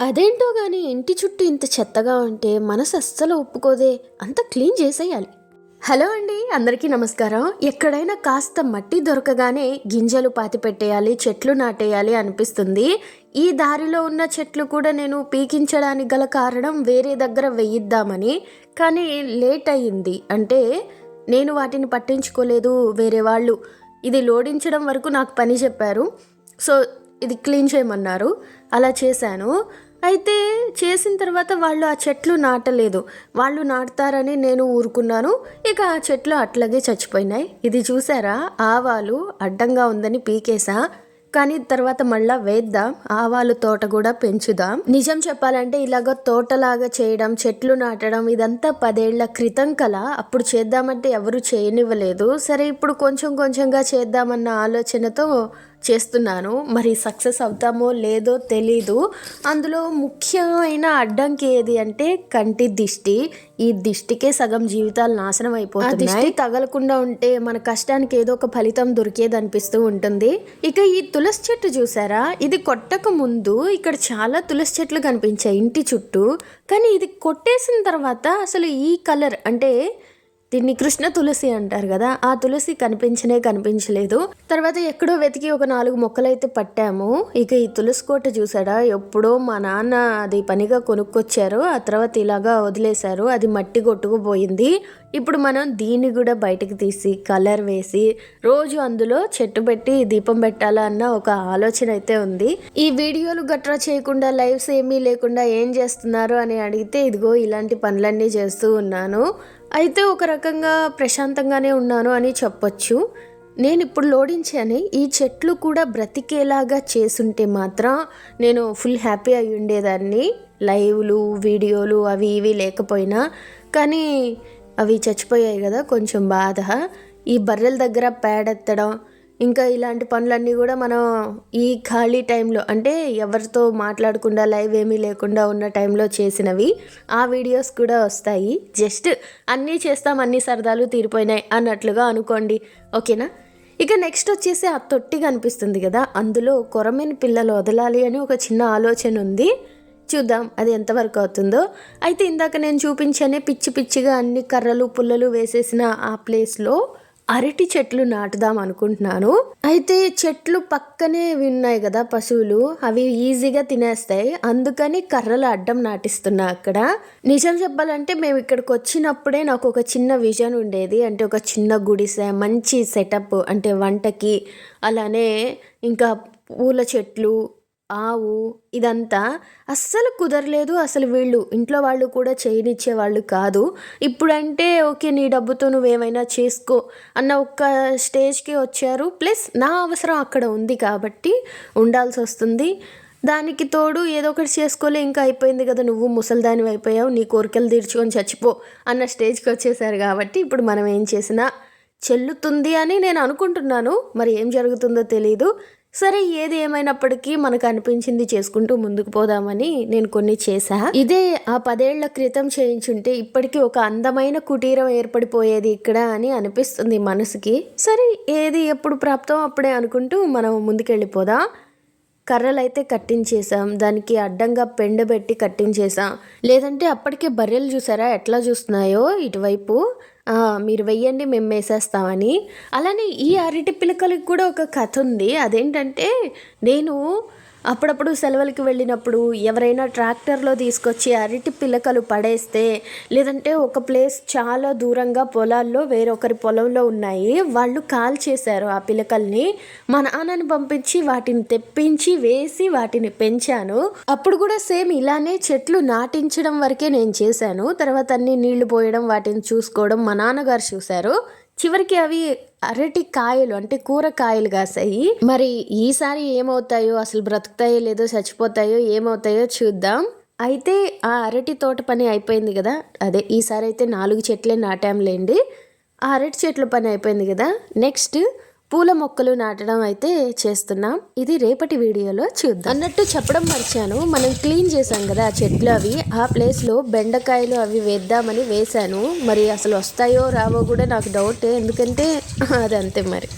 అదేంటో గాని ఇంటి చుట్టూ ఇంత చెత్తగా ఉంటే మనసు అస్సలు ఒప్పుకోదే. అంత క్లీన్ చేసేయాలి. హలో అండి, అందరికీ నమస్కారం. ఎక్కడైనా కాస్త మట్టి దొరకగానే గింజలు పాతి పెట్టేయాలి, చెట్లు నాటేయాలి అనిపిస్తుంది. ఈ దారిలో ఉన్న చెట్లు కూడా నేను పీకించడానికి గల కారణం వేరే దగ్గర వేయిద్దామని, కానీ లేట్ అయ్యింది. అంటే నేను వాటిని పట్టించుకోలేదు. వేరే వాళ్ళు ఇది లోడించడం వరకు నాకు పని చెప్పారు. సో ఇది క్లీన్ చేయమన్నారు, అలా చేశాను. అయితే చేసిన తర్వాత వాళ్ళు ఆ చెట్లు నాటలేదు. వాళ్ళు నాటుతారని నేను ఊరుకున్నాను. ఇక ఆ చెట్లు అట్లాగే చచ్చిపోయినాయి. ఇది చూసారా, ఆవాలు అడ్డంగా ఉందని పీకేసా, కానీ తర్వాత మళ్ళా వేద్దాం, ఆవాలు తోట కూడా పెంచుదాం. నిజం చెప్పాలంటే ఇలాగ తోటలాగా చేయడం, చెట్లు నాటడం ఇదంతా 10 ఏళ్ల క్రితం కల. అప్పుడు చేద్దామంటే ఎవరు చేయనివ్వలేదు. సరే ఇప్పుడు కొంచెం కొంచెంగా చేద్దామన్న ఆలోచనతో చేస్తున్నాను. మరి సక్సెస్ అవుతామో లేదో తెలీదు. అందులో ముఖ్యమైన అడ్డంకి ఏది అంటే కంటి దిష్టి. ఈ దిష్టికే సగం జీవితాలు నాశనం అయిపోతున్నాయి. దిష్టి తగలకుండా ఉంటే మన కష్టానికి ఏదో ఒక ఫలితం దొరికేది అనిపిస్తూ ఉంటుంది. ఇక ఈ తులసి చెట్టు చూసారా, ఇది కొట్టక ముందు ఇక్కడ చాలా తులసి చెట్లు కనిపించాయి ఇంటి చుట్టూ. కానీ ఇది కొట్టేసిన తర్వాత అసలు ఈ కలర్ అంటే దీన్ని కృష్ణ తులసి అంటారు కదా, ఆ తులసి కనిపించలేదు. తర్వాత ఎక్కడో వెతికి ఒక 4 మొక్కలు అయితే పట్టాము. ఇక ఈ తులసి కోట చూసాడా, ఎప్పుడో మా నాన్న అది పనిగా కొనుక్కొచ్చారు. ఆ తర్వాత ఇలాగా వదిలేశారు, అది మట్టి కొట్టుకుపోయింది. ఇప్పుడు మనం దీన్ని కూడా బయటకు తీసి కలర్ వేసి రోజు అందులో చెట్టు పెట్టి దీపం పెట్టాలా అన్న ఒక ఆలోచన అయితే ఉంది. ఈ వీడియోలు గట్రా చేయకుండా, లైవ్స్ ఏమీ లేకుండా ఏం చేస్తున్నారు అని అడిగితే ఇదిగో ఇలాంటి పనులన్నీ చేస్తూ ఉన్నాను. అయితే ఒక రకంగా ప్రశాంతంగానే ఉన్నాను అని చెప్పొచ్చు. నేను ఇప్పుడు లోడించాను. ఈ చెట్లు కూడా బ్రతికేలాగా చేసుంటే మాత్రం నేను ఫుల్ హ్యాపీ అయి ఉండేదాన్ని. లైవ్లు వీడియోలు అవి ఇవి లేకపోయినా, కానీ అవి చచ్చిపోయాయి కదా, కొంచెం బాధ. ఈ బర్రెల దగ్గర పేడెత్తడం ఇంకా ఇలాంటి పనులన్నీ కూడా మనం ఈ ఖాళీ టైంలో అంటే ఎవరితో మాట్లాడకుండా లైవ్ ఏమీ లేకుండా ఉన్న టైంలో చేసినవి. ఆ వీడియోస్ కూడా వస్తాయి. జస్ట్ అన్నీ చేస్తాం, అన్ని సరదాలు తీరిపోయినాయి అన్నట్లుగా అనుకోండి, ఓకేనా. ఇక నెక్స్ట్ వచ్చేసి ఆ తొట్టి కనిపిస్తుంది కదా, అందులో కొరమేని పిల్లలు వదలాలి అని ఒక చిన్న ఆలోచన ఉంది. చూద్దాం అది ఎంతవరకు అవుతుందో. అయితే ఇందాక నేను చూపించానే పిచ్చి పిచ్చిగా అన్ని కర్రలు పుల్లలు వేసేసిన ఆ ప్లేస్లో అరటి చెట్లు నాటుదాం అనుకుంటున్నాను. అయితే చెట్లు పక్కనే ఉన్నాయి కదా పశువులు, అవి ఈజీగా తినేస్తాయి. అందుకని కర్రలు అడ్డం నాటిస్తున్నా అక్కడ. నిజం చెప్పాలంటే మేము ఇక్కడికి వచ్చినప్పుడే నాకు ఒక చిన్న విజన్ ఉండేది. అంటే ఒక చిన్న గుడిసె, మంచి సెటప్, అంటే వంటకి, అలానే ఇంకా పూల చెట్లు, ఆవు, ఇదంతా అస్సలు కుదరలేదు. అసలు వీళ్ళు ఇంట్లో వాళ్ళు కూడా చేయనిచ్చే వాళ్ళు కాదు. ఇప్పుడంటే ఓకే నీ డబ్బుతో నువ్వేమైనా చేసుకో అన్న ఒక్క స్టేజ్కి వచ్చారు. ప్లస్ నా అవసరం అక్కడ ఉంది కాబట్టి ఉండాల్సి వస్తుంది. దానికి తోడు ఏదో ఒకటి చేసుకోలే, ఇంకా అయిపోయింది కదా, నువ్వు ముసలిదానివి అయిపోయావు, నీ కోరికలు తీర్చుకొని చచ్చిపో అన్న స్టేజ్కి వచ్చేసారు. కాబట్టి ఇప్పుడు మనం ఏం చేసినా చెల్లుతుంది అని నేను అనుకుంటున్నాను. మరి ఏం జరుగుతుందో తెలీదు. సరే ఏది ఏమైనప్పటికీ మనకు అనిపించింది చేసుకుంటూ ముందుకు పోదామని నేను కొన్ని చేశా. ఇదే ఆ 10 ఏళ్ల క్రితం చేయించుంటే ఇప్పటికీ ఒక అందమైన కుటీరం ఏర్పడిపోయేది ఇక్కడ అని అనిపిస్తుంది మనసుకి. సరే ఏది ఎప్పుడు ప్రాప్తం అప్పుడే అనుకుంటూ మనం ముందుకెళ్ళిపోదాం. కర్రలు అయితే కట్టించేసాం, దానికి అడ్డంగా పెండబెట్టి కట్టించేసాం. లేదంటే అప్పటికే బర్రెలు చూసారా ఎట్లా చూస్తున్నాయో ఇటువైపు, మీరు వెయ్యండి మేము వేసేస్తామని. అలానే ఈ అరటి పిలకలకి కూడా ఒక కథ ఉంది. అదేంటంటే నేను అప్పుడప్పుడు సెలవులకి వెళ్ళినప్పుడు ఎవరైనా ట్రాక్టర్లో తీసుకొచ్చి అరటి పిలకలు పడేస్తే, లేదంటే ఒక ప్లేస్ చాలా దూరంగా పొలాల్లో వేరొకరి పొలంలో ఉన్నాయి, వాళ్ళు కాల్ చేశారు ఆ పిలకల్ని. మా నాన్నని పంపించి వాటిని తెప్పించి వేసి వాటిని పెంచాను. అప్పుడు కూడా సేమ్ ఇలానే చెట్లు నాటించడం వరకే నేను చేశాను. తర్వాత అన్ని నీళ్లు పోయడం, వాటిని చూసుకోవడం మా నాన్నగారు చూశారు. చివరికి అవి అరటి కాయలు అంటే కూరకాయలు కాసాయి. మరి ఈసారి ఏమవుతాయో, అసలు బ్రతుకుతాయో లేదో, చచ్చిపోతాయో ఏమవుతాయో చూద్దాం. అయితే ఆ అరటి తోట పని అయిపోయింది కదా, అదే ఈసారి అయితే 4 చెట్లే నాటాంలేండి. ఆ అరటి చెట్ల పని అయిపోయింది కదా, నెక్స్ట్ పూల మొక్కలు నాటడం అయితే చేస్తున్నాం. ఇది రేపటి వీడియోలో చూద్దాం. అన్నట్టు చెప్పడం మర్చాను, మనం క్లీన్ చేసాం కదా ఆ చెట్లు, అవి ఆ ప్లేస్లో బెండకాయలు అవి వేద్దామని వేశాను. మరి అసలు వస్తాయో రావో కూడా నాకు డౌట్, ఎందుకంటే అదంతే మరి.